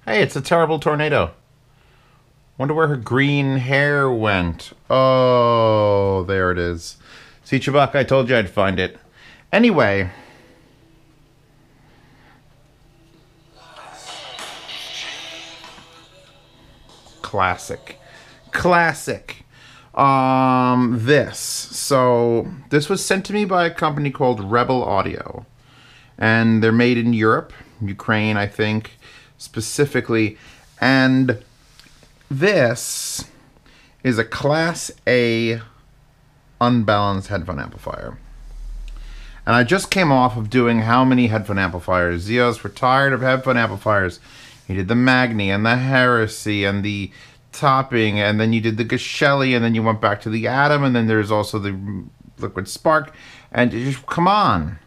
Hey, it's a terrible tornado. Wonder where her green hair went. Oh, there it is. See, Chewbacca, I told you I'd find it. Anyway. Classic. Classic. So this was sent to me by a company called Rebel Audio. And they're made in Europe, Ukraine, I think, specifically. And this is a Class A unbalanced headphone amplifier. And I just came off of doing how many headphone amplifiers? Zeos were tired of headphone amplifiers. You did the Magni and the Heresy and the Topping, and then you did the Geshelli, and then you went back to the Atom, and then there's also the Liquid Spark. And just, come on.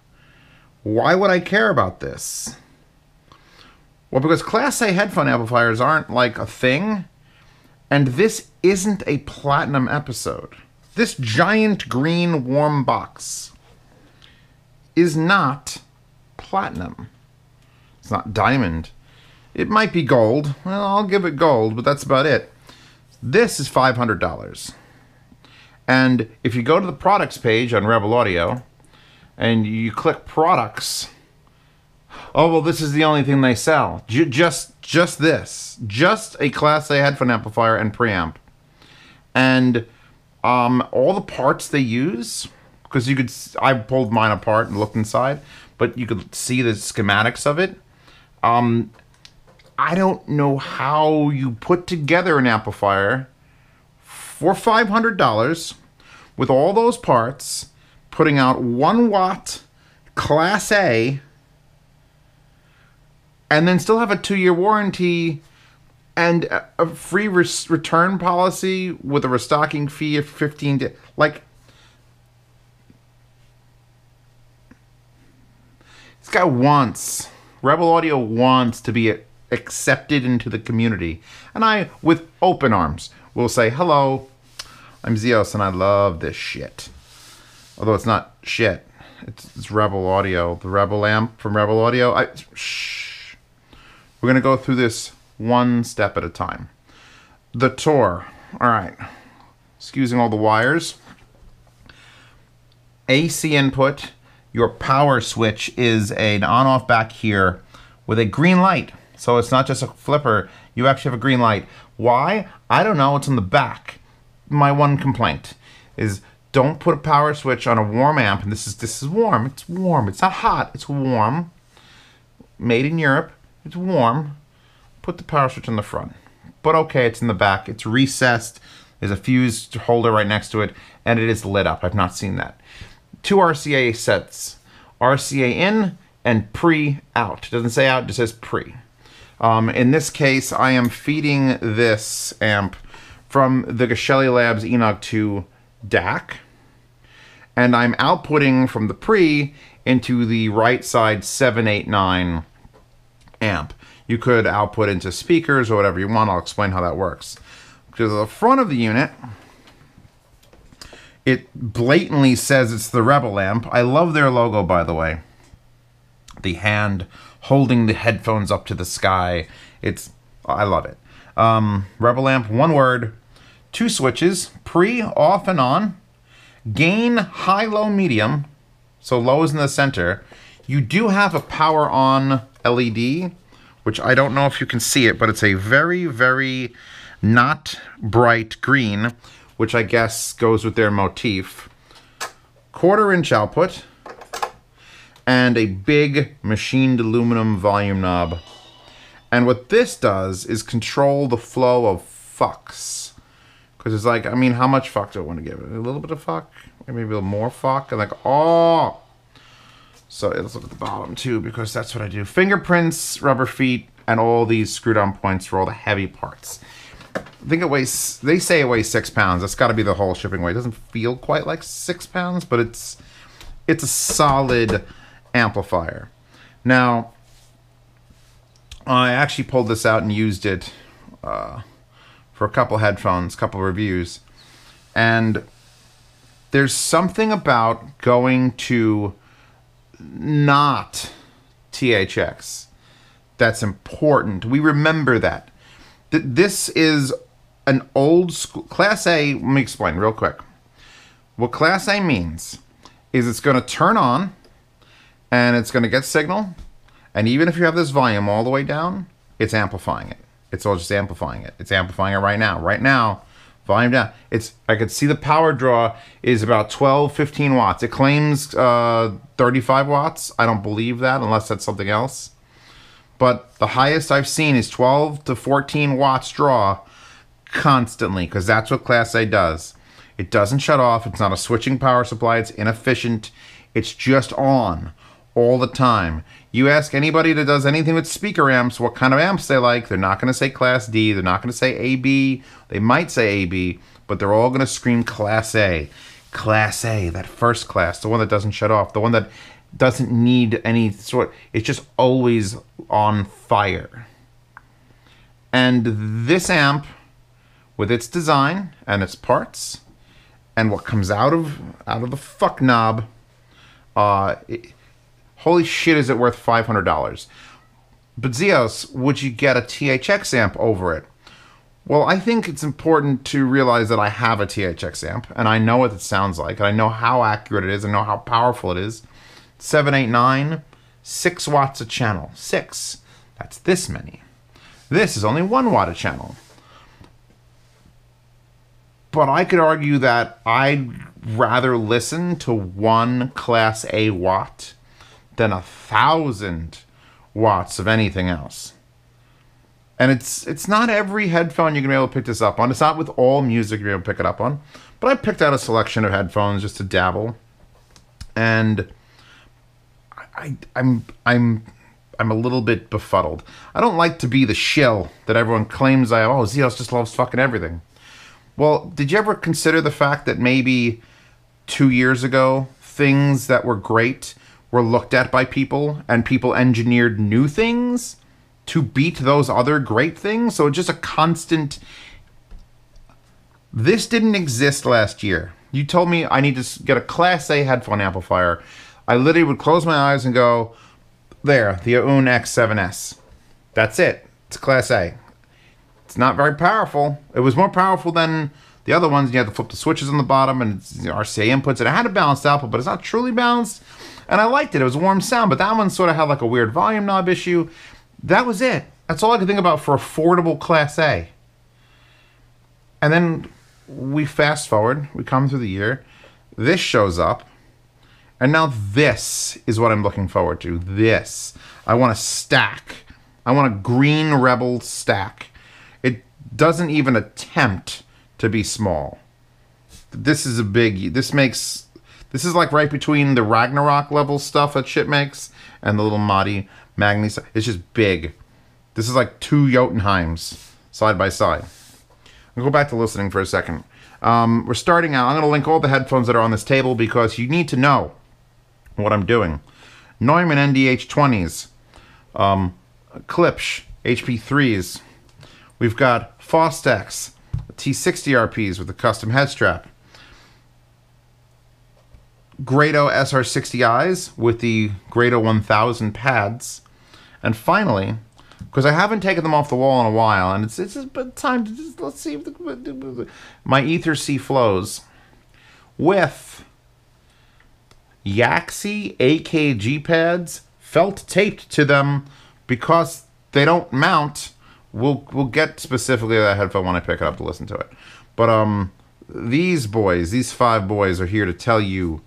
Why would I care about this? Well, because Class A headphone amplifiers aren't like a thing, and this isn't a platinum episode. This giant green warm box is not platinum. It's not diamond. It might be gold. Well, I'll give it gold, but that's about it. This is $500. And if you go to the products page on Rebel Audio and you click products, oh, well, this is the only thing they sell. Just this. Just a Class A headphone amplifier and preamp. And all the parts they use, because you could, I pulled mine apart and looked inside, but you could see the schematics of it. I don't know how you put together an amplifier for $500 with all those parts, putting out 1 watt Class A, and then still have a 2-year warranty and a free return policy with a restocking fee of 15 days. Like, this guy wants, Rebel Audio wants to be accepted into the community. And I, with open arms, will say, hello, I'm Zeos and I love this shit. Although it's not shit. It's Rebel Audio. The RebelAmp from Rebel Audio. Shh. We're going to go through this one step at a time. The Tor. Alright. Excusing all the wires. AC input. Your power switch is an on-off back here with a green light. So it's not just a flipper, you actually have a green light. Why? I don't know, it's in the back. My one complaint is don't put a power switch on a warm amp, and this is warm, it's warm. It's not hot, it's warm. Made in Europe, it's warm. Put the power switch in the front. But okay, it's in the back, it's recessed, there's a fuse holder right next to it, and it is lit up. I've not seen that. 2 RCA sets. RCA in and pre out. It doesn't say out, it just says pre. In this case, I am feeding this amp from the Geshelli Labs Enoch 2 DAC, and I'm outputting from the pre into the right side 789 amp. You could output into speakers or whatever you want. I'll explain how that works. Because at the front of the unit, it blatantly says it's the RebelAmp. I love their logo, by the way. The hand holding the headphones up to the sky. I love it. RebelAmp, one word, 2 switches, pre, off, and on. Gain, high, low, medium. So low is in the center. You do have a power on LED, which I don't know if you can see it, but it's a very, very not bright green, which I guess goes with their motif. 1/4-inch output. And a big machined aluminum volume knob. And what this does is control the flow of fucks. Because it's like, I mean, how much fuck do I want to give it? A little bit of fuck? Or maybe a little more fuck? And like, oh! So let's look at the bottom too, because that's what I do. Fingerprints, rubber feet, and all these screwed on points for all the heavy parts. I think it weighs, they say it weighs 6 pounds. That's got to be the whole shipping weight. It doesn't feel quite like 6 pounds, but it's a solid amplifier. Now, I actually pulled this out and used it for a couple headphones, couple reviews, and there's something about going to not THX That's important. We remember that. This is an old school... Class A, let me explain real quick. What Class A means is it's going to turn on, and it's going to get signal, and even if you have this volume all the way down, it's amplifying it. It's all just amplifying it. It's amplifying it right now. Right now, volume down. I could see the power draw is about 12, 15 watts. It claims 35 watts. I don't believe that unless that's something else. But the highest I've seen is 12 to 14 watts draw constantly, because that's what Class A does. It doesn't shut off. It's not a switching power supply. It's inefficient. It's just on all the time. You ask anybody that does anything with speaker amps what kind of amps they like, they're not going to say Class D. They're not going to say AB. They might say AB, but they're all going to scream Class A. Class A, that first class, the one that doesn't shut off, the one that doesn't need any sort, it's just always on fire. And this amp, with its design and its parts, and what comes out of the fuck knob, holy shit, is it worth $500? But Zeos, would you get a THX amp over it? Well, I think it's important to realize that I have a THX amp, and I know what it sounds like, and I know how accurate it is, and know how powerful it is. 789, 6 watts a channel. 6. That's this many. This is only 1 watt a channel. But I could argue that I'd rather listen to 1 Class A watt than 1,000 watts of anything else. And it's not every headphone you're going to be able to pick this up on. It's not with all music you're going to be able to pick it up on. But I picked out a selection of headphones just to dabble. And I'm a little bit befuddled. I don't like to be the shill that everyone claims I am. Oh, Zeos just loves fucking everything. Well, did you ever consider the fact that maybe 2 years ago, things that were great were looked at by people, and people engineered new things to beat those other great things? So it's just a constant... This didn't exist last year. You told me I need to get a Class A headphone amplifier. I literally would close my eyes and go, there, the Aoun X7S. That's it. It's Class A. It's not very powerful. It was more powerful than the other ones. You had to flip the switches on the bottom, and it's, RCA inputs, and it had a balanced output, but it's not truly balanced. And I liked it. It was a warm sound, but that one sort of had like a weird volume knob issue. That was it. That's all I could think about for affordable Class A. And then we fast forward. We come through the year. This shows up. And now this is what I'm looking forward to. This. I want a stack. I want a green Rebel stack. It doesn't even attempt to be small. This is a big... This is like right between the Ragnarok level stuff that shit makes and the little Madi Magni stuff. It's just big. This is like 2 Jotunheims side by side. I'll go back to listening for a second. We're starting out. I'm going to link all the headphones that are on this table because you need to know what I'm doing. Neumann NDH20s. Klipsch HP3s. We've got Fostex T60 RPs with a custom head strap. Grado SR60Is with the Grado 1000 pads. And finally, because I haven't taken them off the wall in a while, and it's time to just, let's see if my Ether C flows with Yaxi AKG pads felt taped to them because they don't mount. We'll get specifically that headphone when I pick it up to listen to it. But these 5 boys are here to tell you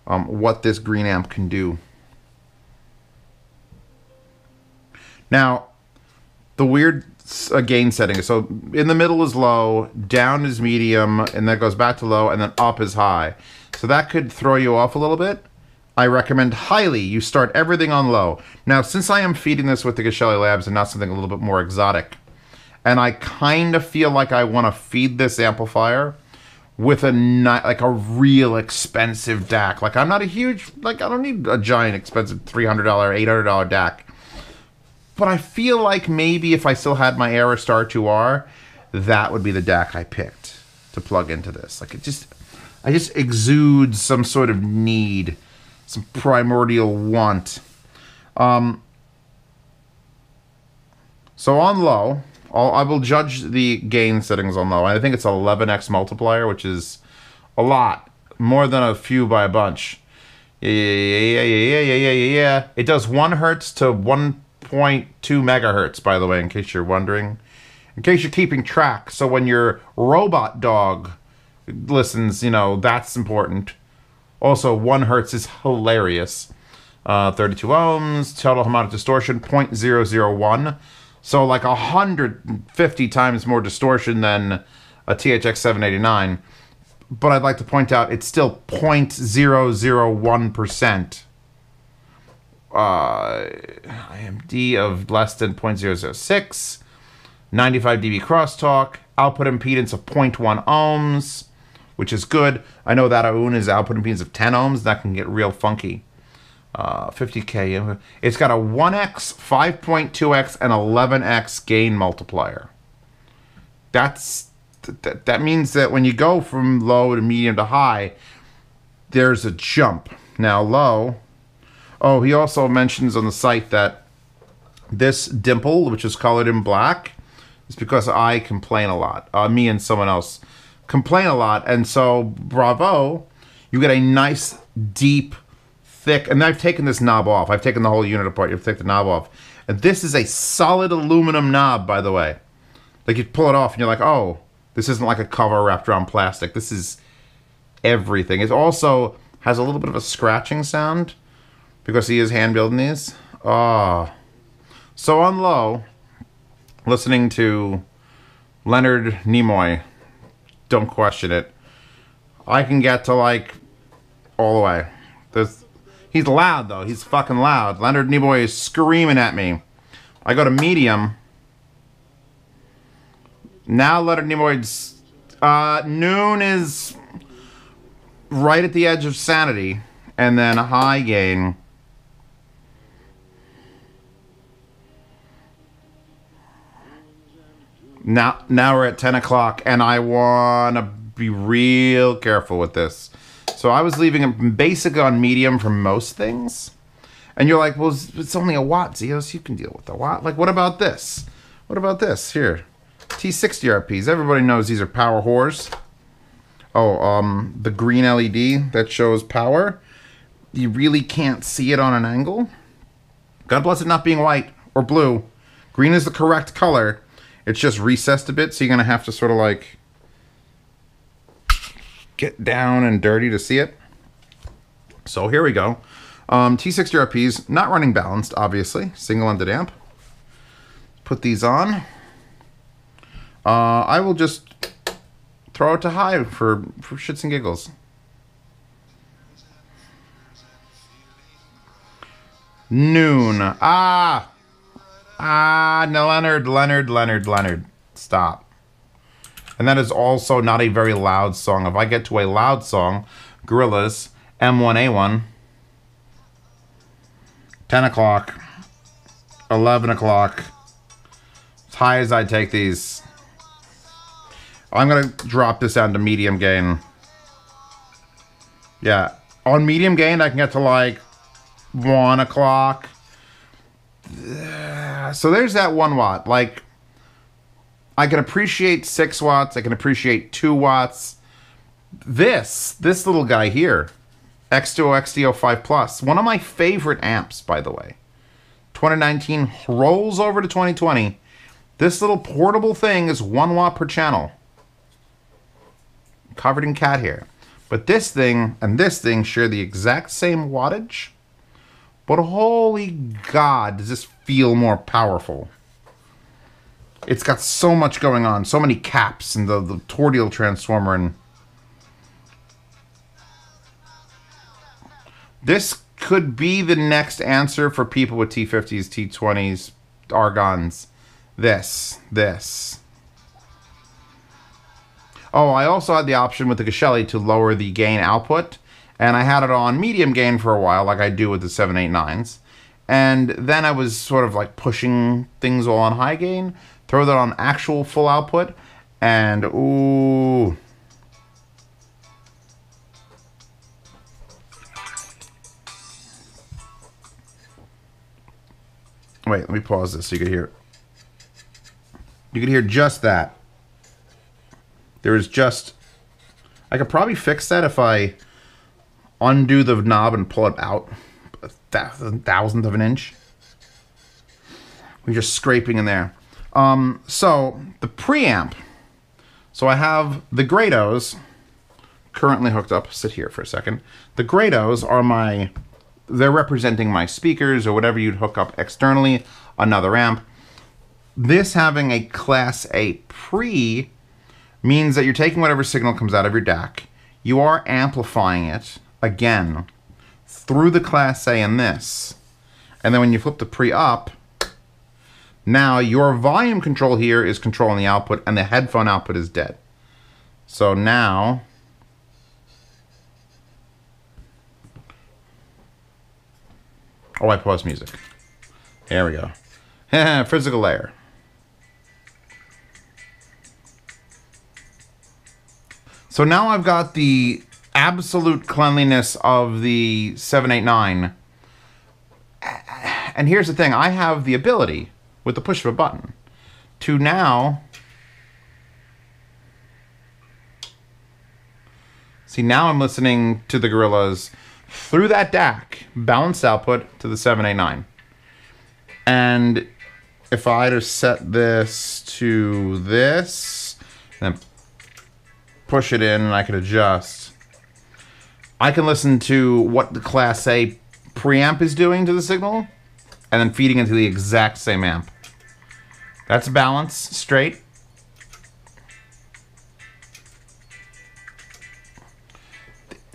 what this green amp can do. Now, the weird gain setting. So in the middle is low, down is medium, and that goes back to low, and then up is high. So that could throw you off a little bit. I recommend highly you start everything on low. Now, since I am feeding this with the Geshelli Labs and not something a little bit more exotic, and I kind of feel like I want to feed this amplifier with a real expensive DAC. Like, I'm not a huge, I don't need a giant expensive $300, $800 DAC. But I feel like maybe if I still had my Aerostar 2R, that would be the DAC I picked to plug into this. Like, I just exude some sort of need, some primordial want. So on low, I will judge the gain settings on low. I think it's 11x multiplier, which is a lot. More than a few by a bunch. Yeah. It does 1 hertz to 1.2 megahertz, by the way, in case you're wondering. In case you're keeping track. So when your robot dog listens, you know, that's important. Also, 1 hertz is hilarious. 32 ohms, total harmonic distortion, 0.001. So like 150 times more distortion than a THX 789. But I'd like to point out it's still 0.001%. IMD of less than 0.006. 95 dB crosstalk. Output impedance of 0.1 ohms, which is good. I know that Aoun is output impedance of 10 ohms. That can get real funky. 50K. It's got a 1x, 5.2x, and 11x gain multiplier. That means that when you go from low to medium to high, there's a jump. Now low. Oh, he also mentions on the site that this dimple, which is colored in black, is because I complain a lot. Me and someone else complain a lot, and so bravo, you get a nice deep thick, and I've taken this knob off. I've taken the whole unit apart. You have to take the knob off. And this is a solid aluminum knob, by the way. Like, you pull it off and you're like, oh, this isn't like a cover wrapped around plastic. This is everything. It also has a little bit of a scratching sound because he is hand building these. Oh. So on low, listening to Leonard Nimoy, don't question it, I can get to like all the way. He's loud, though. He's fucking loud. Leonard Nimoy is screaming at me. I go to medium. Now Leonard Nimoy's... noon is right at the edge of sanity. And then high gain. Now we're at 10 o'clock, and I want to be real careful with this. So I was leaving it basic on medium for most things. And you're like, well, it's only a watt, Zeos. You can deal with a watt. Like, what about this? What about this? Here. T60 RPs. Everybody knows these are power whores. Oh, the green LED that shows power. You really can't see it on an angle. God bless it not being white or blue. Green is the correct color. It's just recessed a bit, so you're going to have to sort of like get down and dirty to see it. So here we go. T60 RPs, not running balanced, obviously. Single-ended amp. Put these on. I will just throw it to high for shits and giggles. Noon. No, Leonard. Stop. And that is also not a very loud song. If I get to a loud song, Gorillaz, M1A1, 10 o'clock, 11 o'clock, as high as I take these. I'm going to drop this down to medium gain. Yeah. On medium gain, I can get to like 1 o'clock. So there's that 1 watt. Like, I can appreciate 6 watts. I can appreciate 2 watts. This little guy here, X2O XD05 Plus, one of my favorite amps, by the way. 2019 rolls over to 2020. This little portable thing is 1 watt per channel. Covered in cat hair. But this thing and this thing share the exact same wattage. But holy God, does this feel more powerful. It's got so much going on. So many caps and the tordial transformer. And this could be the next answer for people with T50s, T20s, Argons. This. Oh, I also had the option with the Geshelli to lower the gain output. And I had it on medium gain for a while, like I do with the 789s. And then I was sort of like pushing things all on high gain. Throw that on actual full output. And, ooh. Wait, let me pause this so you can hear it. You can hear just that. There is just... I could probably fix that if I undo the knob and pull it out a thousandth of an inch. We're just scraping in there. So, the preamp. So I have the Grados currently hooked up. Sit here for a second. The Grados are my... They're representing my speakers or whatever you'd hook up externally. Another amp. This having a Class A pre means that you're taking whatever signal comes out of your DAC. You are amplifying it, again, through the Class A in this. And then when you flip the pre up, now your volume control here is controlling the output and the headphone output is dead. So now... Oh, I paused music. There we go. Physical layer. So now I've got the absolute cleanliness of the 789. And here's the thing. I have the ability, with the push of a button, to now... See, now I'm listening to the Gorillaz through that DAC, balanced output to the 789. And if I had set this to this, and then push it in and I could adjust, I can listen to what the Class A preamp is doing to the signal, and then feeding into the exact same amp. That's balanced, straight.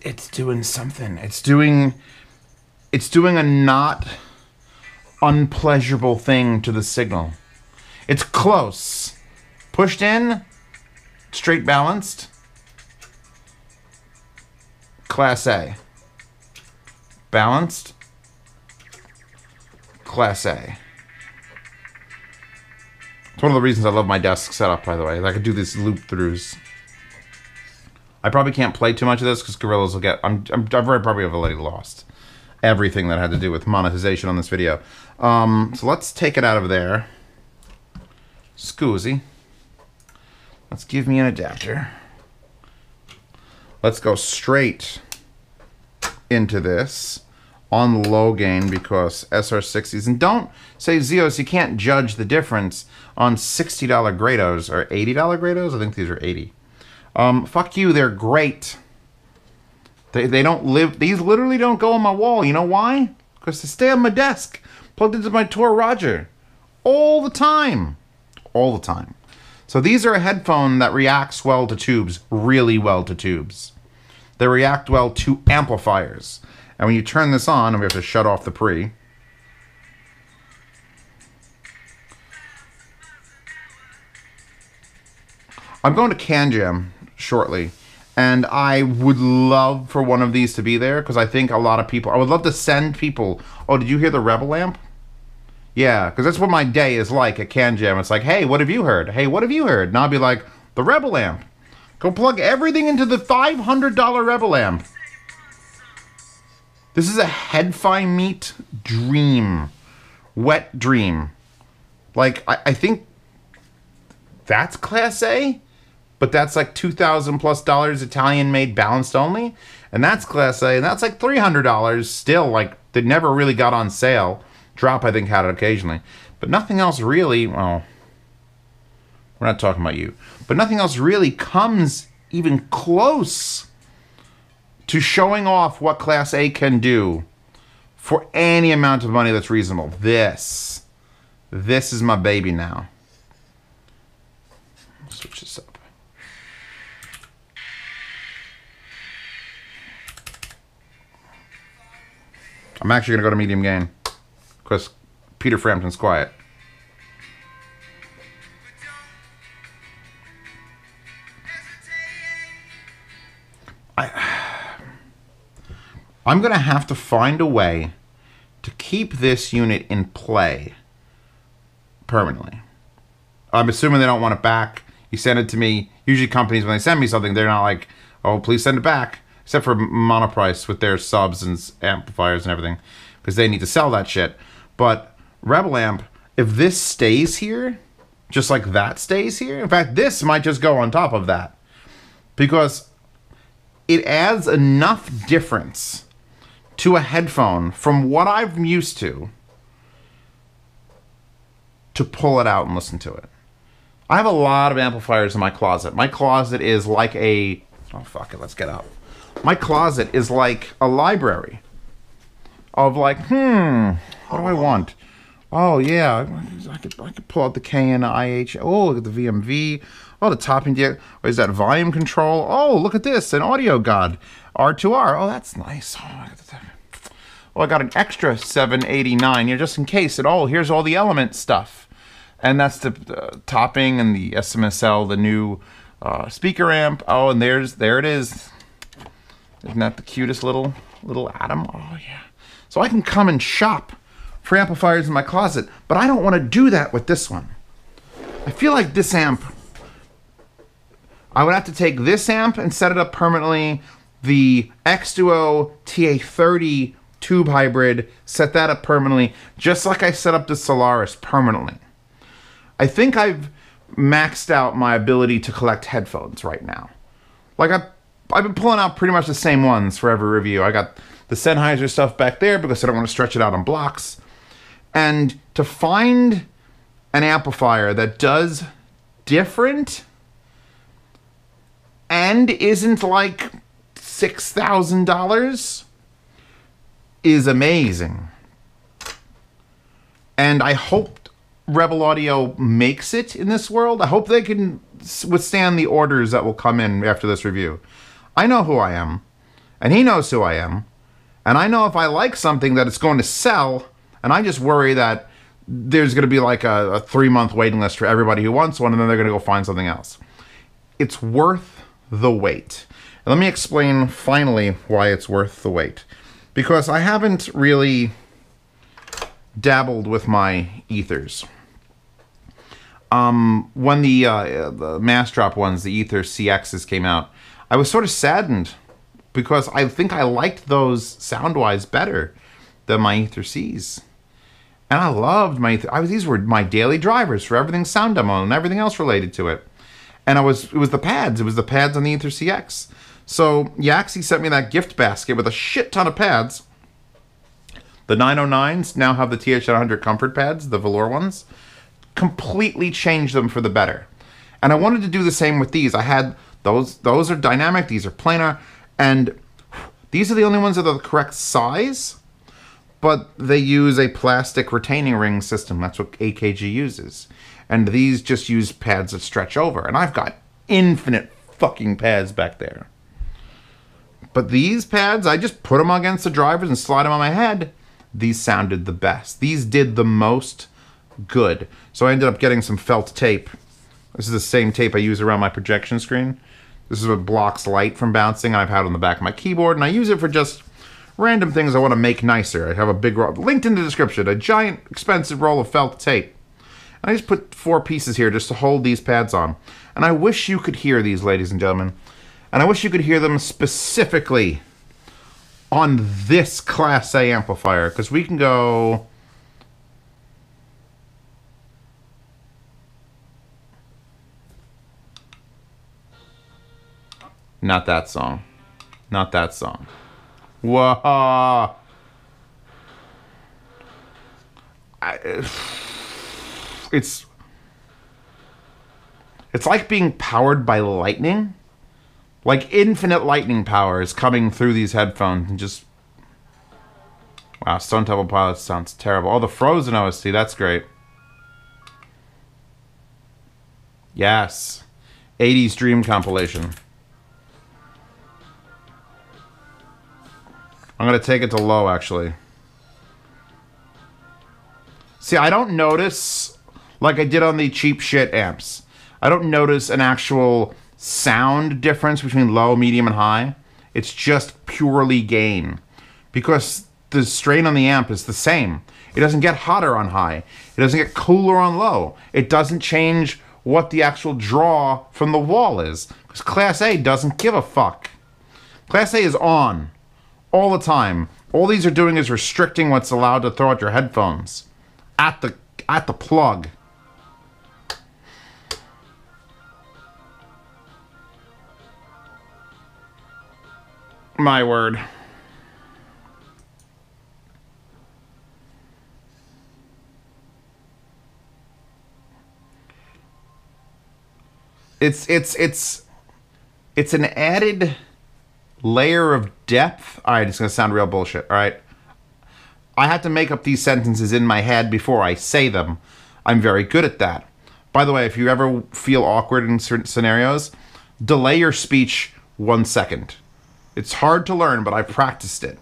It's doing something. It's doing a not unpleasurable thing to the signal. It's close. Pushed in, straight balanced. Class A. Balanced. Class A. It's one of the reasons I love my desk setup, by the way. I could do these loop throughs. I probably can't play too much of this because Gorillaz will get... I've probably already lost everything that had to do with monetization on this video. So let's take it out of there. Scoozy. Let's give me an adapter. Let's go straight into this on low gain because SR60s. And don't say, Zeos, you can't judge the difference on $60 Grados or $80 Grados. I think these are 80. Fuck you, they're great. They don't live, these literally don't go on my wall. You know why? Because they stay on my desk, plugged into my Tor Roger. All the time. All the time. So these are a headphone that reacts well to tubes, really well to tubes. They react well to amplifiers. And when you turn this on, and we have to shut off the pre. I'm going to CanJam shortly, and I would love for one of these to be there because I think a lot of people, I would love to send people, oh, did you hear the RebelAmp? Yeah, because that's what my day is like at CanJam. It's like, hey, what have you heard? Hey, what have you heard? And I'll be like, the RebelAmp. Go plug everything into the $500 RebelAmp. This is a head-fi meat dream. Wet dream. Like, I think that's Class A, but that's like $2,000+ Italian made balanced only. And that's Class A, and that's like $300 still. Like, they never really got on sale. Drop, I think, had it occasionally. But nothing else really, well, we're not talking about you. But nothing else really comes even close to showing off what Class A can do for any amount of money that's reasonable. This is my baby now. Switch this up. I'm actually going to go to medium gain because Peter Frampton's quiet. I'm going to have to find a way to keep this unit in play permanently. I'm assuming they don't want it back. You send it to me. Usually companies, when they send me something, they're not like, oh, please send it back. Except for Monoprice with their subs and amplifiers and everything. Because they need to sell that shit. But RebelAmp, if this stays here, just like that stays here. In fact, this might just go on top of that, because it adds enough difference to a headphone from what I'm used to pull it out and listen to it. I have a lot of amplifiers in my closet. My closet is like a... Oh, fuck it, let's get up. My closet is like a library of like, what do I want? Oh, yeah, I could pull out the KNIH. Oh, look at the VMV. Oh, the topping... What is that? Volume control. Oh, look at this, an audio god. R2R. Oh, that's nice. Oh, I got an extra 789 here just in case. Here's all the element stuff. And that's the topping and the SMSL, the new speaker amp. Oh, and there it is. Isn't that the cutest little atom? Oh, yeah. So I can come and shop for amplifiers in my closet, but I don't want to do that with this one. I feel like this amp, I would have to take this amp and set it up permanently. The X-Duo TA30 tube hybrid, set that up permanently, just like I set up the Solaris permanently. I think I've maxed out my ability to collect headphones right now. Like, I've been pulling out pretty much the same ones for every review. I got the Sennheiser stuff back there because I don't want to stretch it out on blocks. And to find an amplifier that does different and isn't like $6,000 is amazing. And I hope Rebel Audio makes it in this world. I hope they can withstand the orders that will come in after this review. I know who I am, and he knows who I am, and I know if I like something that it's going to sell, and I just worry that there's going to be like a 3-month waiting list for everybody who wants one, and then they're going to go find something else. It's worth the wait. And let me explain finally why it's worth the wait. Because I haven't really dabbled with my ethers. When the Massdrop ones, the Ether CXs came out, I was sort of saddened because I think I liked those sound-wise better than my Ether Cs. And I loved my Ether. These were my daily drivers for everything sound demo and everything else related to it. And it was the pads. It was the pads on the Ether CX. So Yaxi sent me that gift basket with a shit ton of pads. The 909s now have the TH900 comfort pads, the velour ones. Completely changed them for the better. And I wanted to do the same with these. I had those are dynamic, these are planar, and these are the only ones that are the correct size, but they use a plastic retaining ring system. That's what AKG uses. And these just use pads that stretch over. And I've got infinite fucking pads back there. But these pads, I just put them against the drivers and slide them on my head. These sounded the best. These did the most good. So I ended up getting some felt tape. This is the same tape I use around my projection screen. This is what blocks light from bouncing. I've had it on the back of my keyboard, and I use it for just random things I want to make nicer. I have a big roll, linked in the description, a giant expensive roll of felt tape. And I just put 4 pieces here just to hold these pads on. And I wish you could hear these, ladies and gentlemen. And I wish you could hear them specifically on this Class A amplifier, because we can go... Not that song. Not that song. Whoa. It's like being powered by lightning. Like infinite lightning power is coming through these headphones and just... Wow, Stone Temple Pilots sounds terrible. Oh, the Frozen OST, that's great. Yes. 80s Dream compilation. I'm going to take it to low, actually. See, I don't notice, like I did on the cheap shit amps, I don't notice an actual sound difference between low, medium, and high. It's just purely gain. Because the strain on the amp is the same. It doesn't get hotter on high. It doesn't get cooler on low. It doesn't change what the actual draw from the wall is. Because Class A doesn't give a fuck. Class A is on. All the time. All these are doing is restricting what's allowed to throw at your headphones. At the plug. My word. It's an added layer of depth. All right, it's going to sound real bullshit, all right? I have to make up these sentences in my head before I say them. I'm very good at that. By the way, if you ever feel awkward in certain scenarios, delay your speech 1 second. It's hard to learn, but I've practiced it.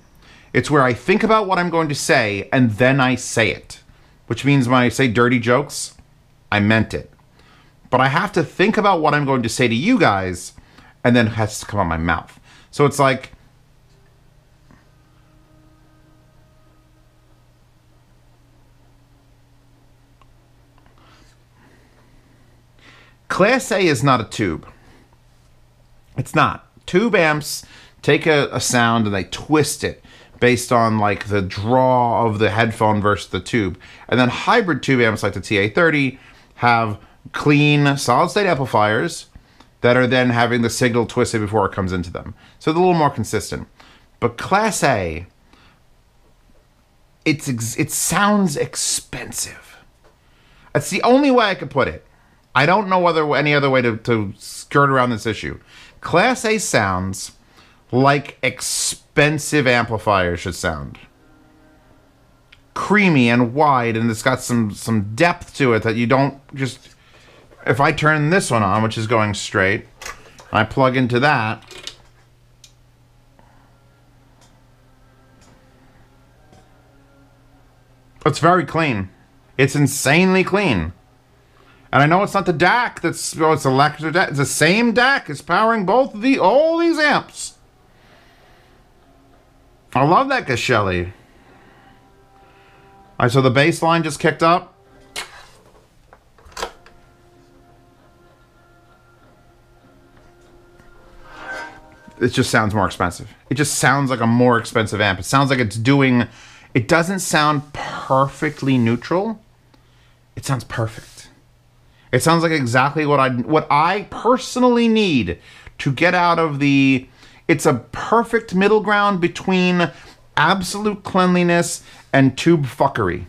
It's where I think about what I'm going to say, and then I say it. Which means when I say dirty jokes, I meant it. But I have to think about what I'm going to say to you guys, and then it has to come out my mouth. So it's like... Class A is not a tube. It's not. Tube amps take a sound and they twist it based on like the draw of the headphone versus the tube. And then hybrid tube amps like the TA30 have clean solid state amplifiers that are then having the signal twisted before it comes into them. So they're a little more consistent. But Class A, it sounds expensive. That's the only way I could put it. I don't know any other way to skirt around this issue. Class A sounds like expensive amplifiers should sound. Creamy and wide, and it's got some depth to it that you don't just... If I turn this one on, which is going straight, I plug into that... It's very clean. It's insanely clean. And I know it's not the DAC that's... Oh, it's electric DAC. It's the same DAC. It's powering all these amps. I love that Gashelli. Alright, so the bass line just kicked up. It just sounds more expensive. It just sounds like a more expensive amp. It sounds like it's doing... It doesn't sound perfectly neutral. It sounds perfect. It sounds like exactly what I personally need to get out of the... It's a perfect middle ground between absolute cleanliness and tube fuckery.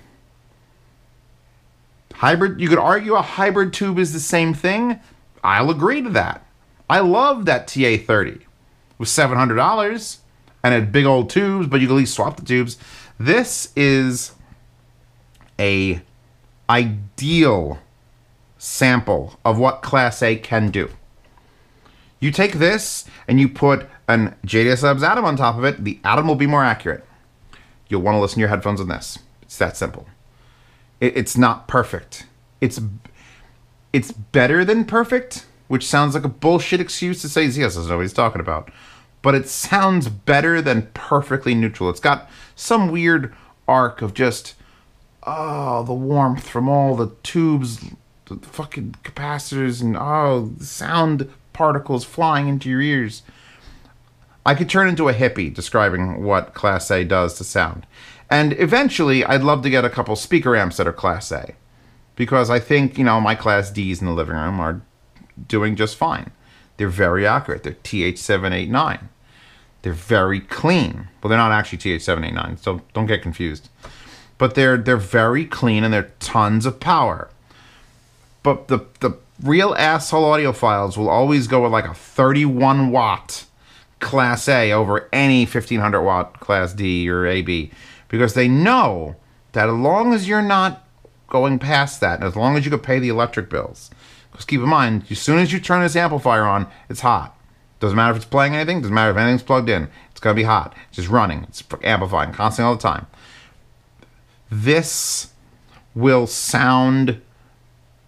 Hybrid, you could argue a hybrid tube is the same thing. I'll agree to that. I love that TA30. It was $700 and it had big old tubes, but you could at least swap the tubes. This is a ideal sample of what Class A can do. You take this and you put an JDS Labs Atom on top of it, the Atom will be more accurate. You'll want to listen to your headphones on this. It's that simple. It's not perfect. It's better than perfect, which sounds like a bullshit excuse to say yes, that's not what he's talking about. But it sounds better than perfectly neutral. It's got some weird arc of just, oh, the warmth from all the tubes, the fucking capacitors, and oh, sound particles flying into your ears. I could turn into a hippie describing what Class A does to sound. And eventually, I'd love to get a couple speaker amps that are Class A. Because I think, you know, my Class Ds in the living room are doing just fine. They're very accurate. They're TH789. They're very clean. Well, they're not actually TH789, so don't get confused. But they're very clean and they're tons of power. But the real asshole audiophiles will always go with like a 31 watt Class A over any 1500 watt Class D or AB. Because they know that as long as you're not going past that, and as long as you can pay the electric bills. Because keep in mind, as soon as you turn this amplifier on, it's hot. Doesn't matter if it's playing anything, doesn't matter if anything's plugged in. It's going to be hot. It's just running. It's amplifying constantly all the time. This will sound...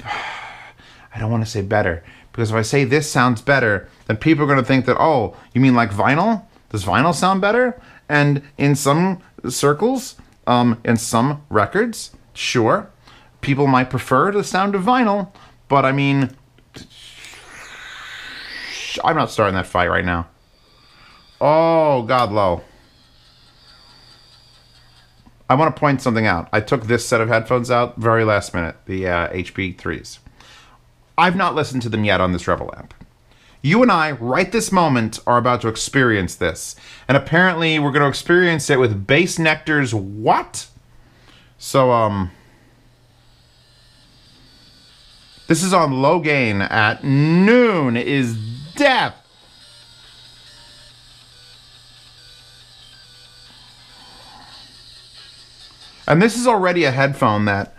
I don't want to say better. Because if I say this sounds better, then people are going to think that, oh, you mean like vinyl? Does vinyl sound better? And in some circles, in some records, sure, people might prefer the sound of vinyl. But I mean, I'm not starting that fight right now. Oh, God, low. I want to point something out. I took this set of headphones out very last minute, the HP3s. I've not listened to them yet on this RebelAmp. You and I, right this moment, are about to experience this. And apparently we're going to experience it with Bass Nectar's what? So, this is on low gain at noon is death. And this is already a headphone that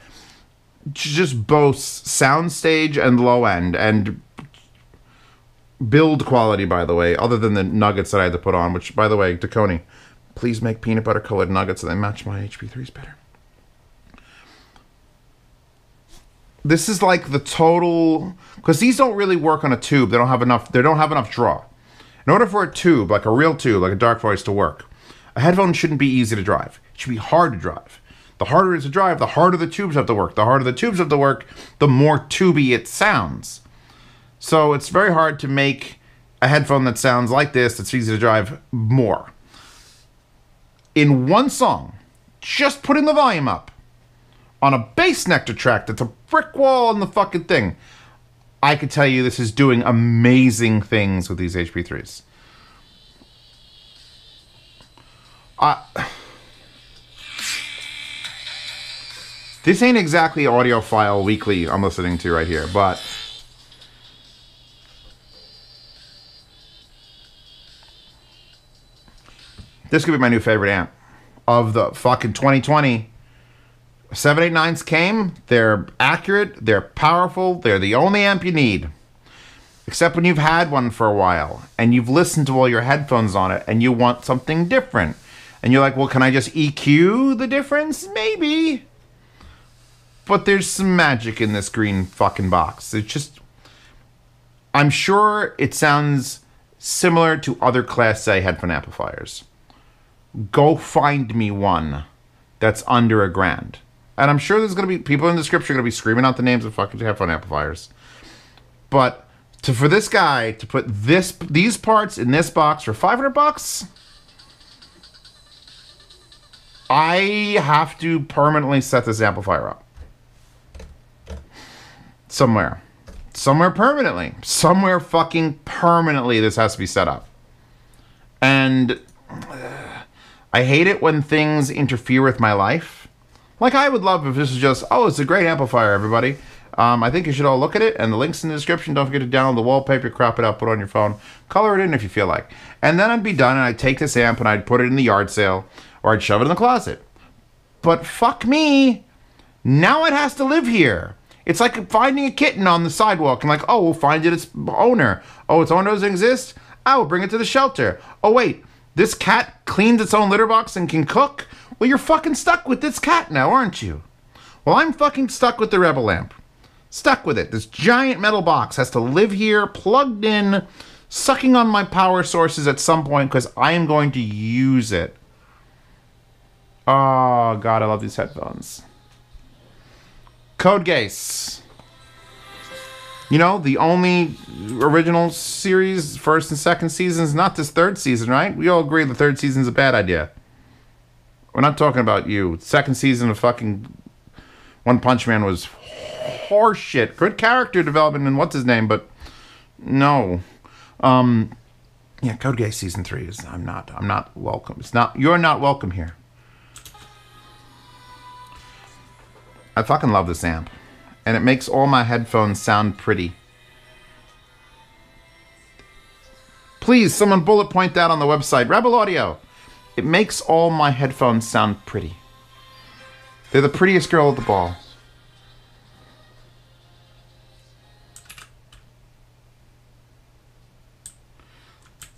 just boasts soundstage and low end and build quality, by the way, other than the nuggets that I had to put on, which, by the way, Dakoni, please make peanut butter colored nuggets so they match my HP3s better. This is like the total, because these don't really work on a tube. They don't have enough draw. In order for a tube, like a real tube, like a Dark Voice to work, a headphone shouldn't be easy to drive. It should be hard to drive. The harder it is to drive, the harder the tubes have to work. The harder the tubes have to work, the more tubey it sounds. So it's very hard to make a headphone that sounds like this, that's easy to drive, more. In one song, just putting the volume up, on a Bass Nectar track that's a brick wall on the fucking thing, I could tell you this is doing amazing things with these HP3s. This ain't exactly Audiophile Weekly I'm listening to right here, but this could be my new favorite amp of the fucking 2020. 789s came, they're accurate, they're powerful, they're the only amp you need. Except when you've had one for a while, and you've listened to all your headphones on it, and you want something different. And you're like, well, can I just EQ the difference? Maybe. But there's some magic in this green fucking box. It's just, I'm sure it sounds similar to other Class A headphone amplifiers. Go find me one that's under $1,000. And I'm sure there's going to be people in the description going to be screaming out the names of fucking headphone amplifiers. But for this guy to put these parts in this box for $500, I have to permanently set this amplifier up. Somewhere permanently. Somewhere fucking permanently this has to be set up. And I hate it when things interfere with my life. Like, I would love if this was just, oh, it's a great amplifier, everybody. I think you should all look at it, and the link's in the description. Don't forget to download the wallpaper, crop it out, put it on your phone, color it in if you feel like. And then I'd be done, and I'd take this amp and I'd put it in the yard sale, or I'd shove it in the closet. But fuck me, now it has to live here. It's like finding a kitten on the sidewalk and like, oh, we'll find its owner. Oh, its owner doesn't exist? I will bring it to the shelter. Oh, wait, this cat cleans its own litter box and can cook? Well, you're fucking stuck with this cat now, aren't you? Well, I'm fucking stuck with the RebelAmp. Stuck with it. This giant metal box has to live here, plugged in, sucking on my power sources at some point because I am going to use it. Oh, God, I love these headphones. Code Geass. You know, the only original series, first and second seasons, not this third season, right? We all agree the third season's a bad idea. We're not talking about you. Second season of fucking One Punch Man was horseshit. Good character development and what's his name, but no. Yeah, Code Geass season 3 is I'm not welcome. You're not welcome here. I fucking love this amp. And it makes all my headphones sound pretty. Please, someone bullet point that on the website. Rebel Audio. It makes all my headphones sound pretty. They're the prettiest girl at the ball.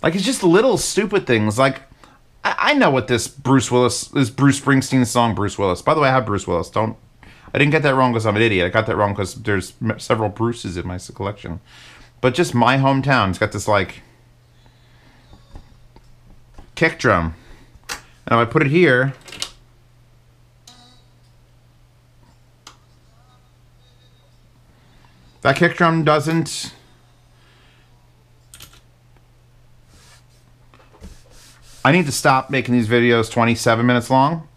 Like, it's just little stupid things. Like, I know what this Bruce Springsteen song, Bruce Willis. By the way, I have Bruce Willis. I didn't get that wrong because I'm an idiot. I got that wrong because there's several Bruces in my collection. But just My Hometown, it's got this, like, kick drum. And if I put it here, that kick drum doesn't... I need to stop making these videos 27 minutes long.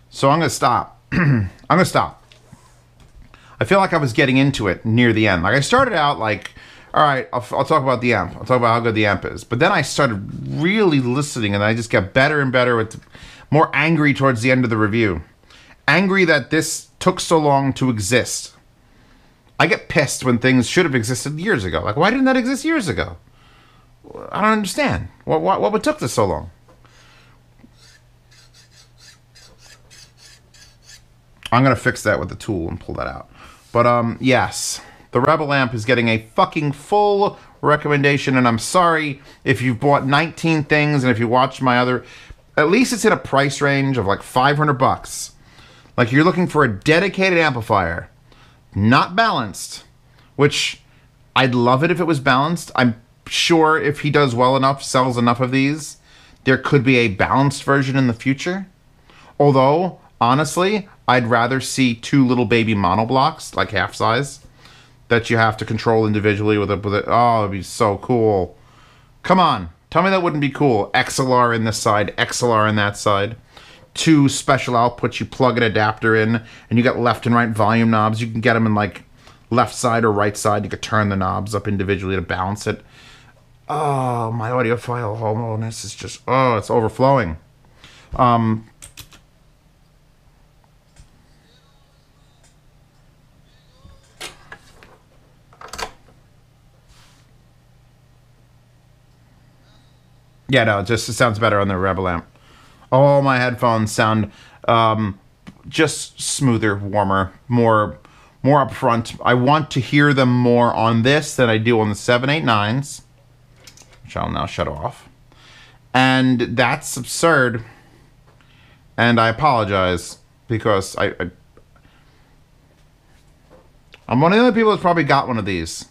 So I'm going to stop. I'm going to stop. I feel like I was getting into it near the end. Like, I started out, like, all right, I'll talk about the amp. I'll talk about how good the amp is. But then I started really listening, and I just got better and better, with more angry towards the end of the review. Angry that this took so long to exist. I get pissed when things should have existed years ago. Like, why didn't that exist years ago? I don't understand. What took this so long? I'm going to fix that with the tool and pull that out. But, yes. The RebelAmp is getting a fucking full recommendation, and I'm sorry if you've bought 19 things and if you watched my other... At least it's in a price range of like $500. Like, you're looking for a dedicated amplifier. Not balanced. Which, I'd love it if it was balanced. I'm sure if he does well enough, sells enough of these, there could be a balanced version in the future. Although, honestly, I'd rather see 2 little baby monoblocks, like half size, that you have to control individually with a oh, it'd be so cool. Come on, tell me that wouldn't be cool. XLR in this side, XLR in that side. 2 special outputs, you plug an adapter in, and you got left and right volume knobs. You can get them in like left side or right side. You could turn the knobs up individually to balance it. Oh, my audiophile homoness is just, oh, it's overflowing. Yeah, no, it sounds better on the RebelAmp. All my headphones sound just smoother, warmer, more upfront. I want to hear them more on this than I do on the 789s, which I'll now shut off. And that's absurd. And I apologize because I'm one of the only people that's probably got one of these.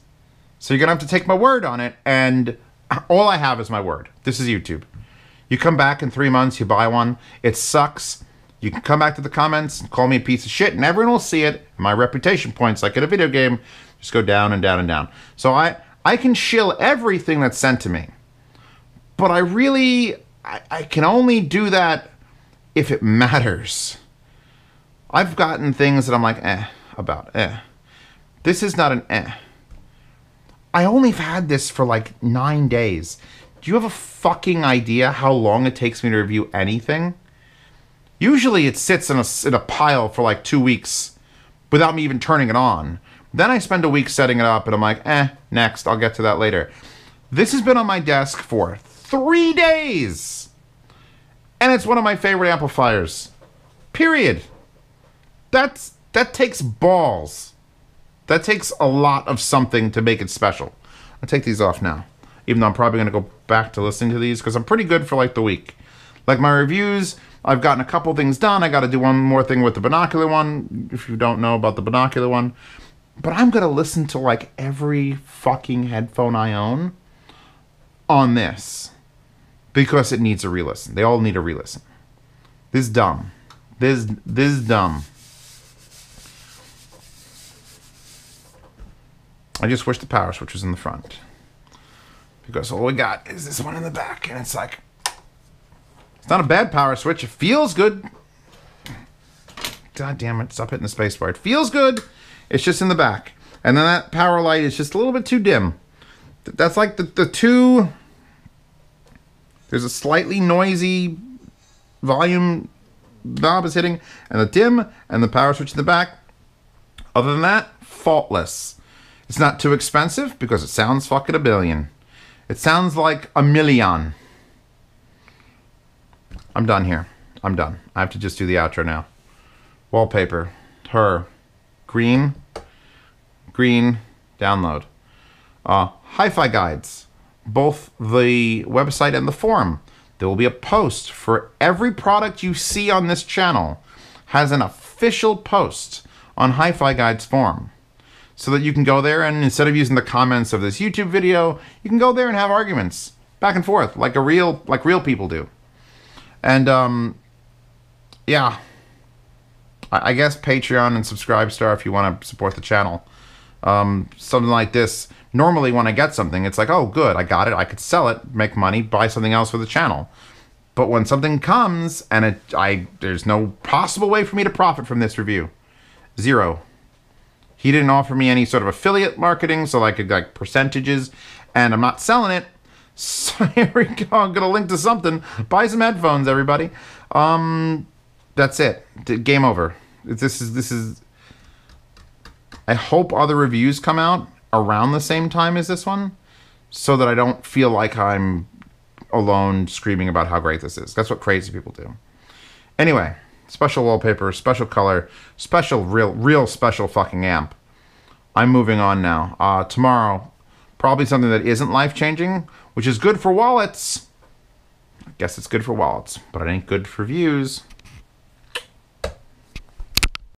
So you're going to have to take my word on it, and all I have is my word. This is YouTube. You come back in 3 months, you buy one. It sucks. You can come back to the comments and call me a piece of shit, and everyone will see it. My reputation points, like in a video game, just go down and down and down. So I can shill everything that's sent to me. But I can only do that if it matters. I've gotten things that I'm like, about. This is not an I only had this for like 9 days. Do you have a fucking idea how long it takes me to review anything? Usually it sits in a pile for like 2 weeks without me even turning it on. Then I spend a week setting it up and I'm like, next, I'll get to that later. This has been on my desk for 3 days. And it's one of my favorite amplifiers. Period. That takes balls. That takes a lot of something to make it special. I'll take these off now. Even though I'm probably going to go back to listening to these because I'm pretty good for like the week. Like my reviews, I've gotten a couple things done. I got to do one more thing with the binocular one, if you don't know about the binocular one. But I'm going to listen to like every fucking headphone I own on this. Because it needs a re-listen. They all need a re-listen. This is dumb. This is dumb. I just wish the power switch was in the front. Because all we got is this one in the back. And it's like, it's not a bad power switch. It feels good. God damn it. Stop hitting the space bar. It feels good. It's just in the back. And then that power light is just a little bit too dim. That's like the two... There's a slightly noisy volume knob is hitting. And the dim and the power switch in the back. Other than that, faultless. It's not too expensive because it sounds fucking $1 billion. It sounds like $1 million. I'm done here. I'm done. I have to just do the outro now. Wallpaper. Her. Green. Green. Download. Hi-Fi guides. Both the website and the forum. There will be a post for every product you see on this channel. Has an official post on Hi-Fi Guides forum. So that you can go there and instead of using the comments of this YouTube video, you can go there and have arguments back and forth like real people do. And yeah, I guess Patreon and Subscribestar if you want to support the channel. Something like this. Normally when I get something, it's like, oh good, I got it, I could sell it, make money, buy something else for the channel. But when something comes and there's no possible way for me to profit from this review. Zero. He didn't offer me any sort of affiliate marketing, so I could like percentages, and I'm not selling it. So here we go. I'm gonna link to something. Buy some headphones, everybody. That's it. Game over. This is. I hope other reviews come out around the same time as this one, so that I don't feel like I'm alone screaming about how great this is. That's what crazy people do. Anyway, special wallpaper, special color, special real special fucking amp. I'm moving on now. Tomorrow, probably something that isn't life-changing, which is good for wallets. I guess it's good for wallets, but it ain't good for views.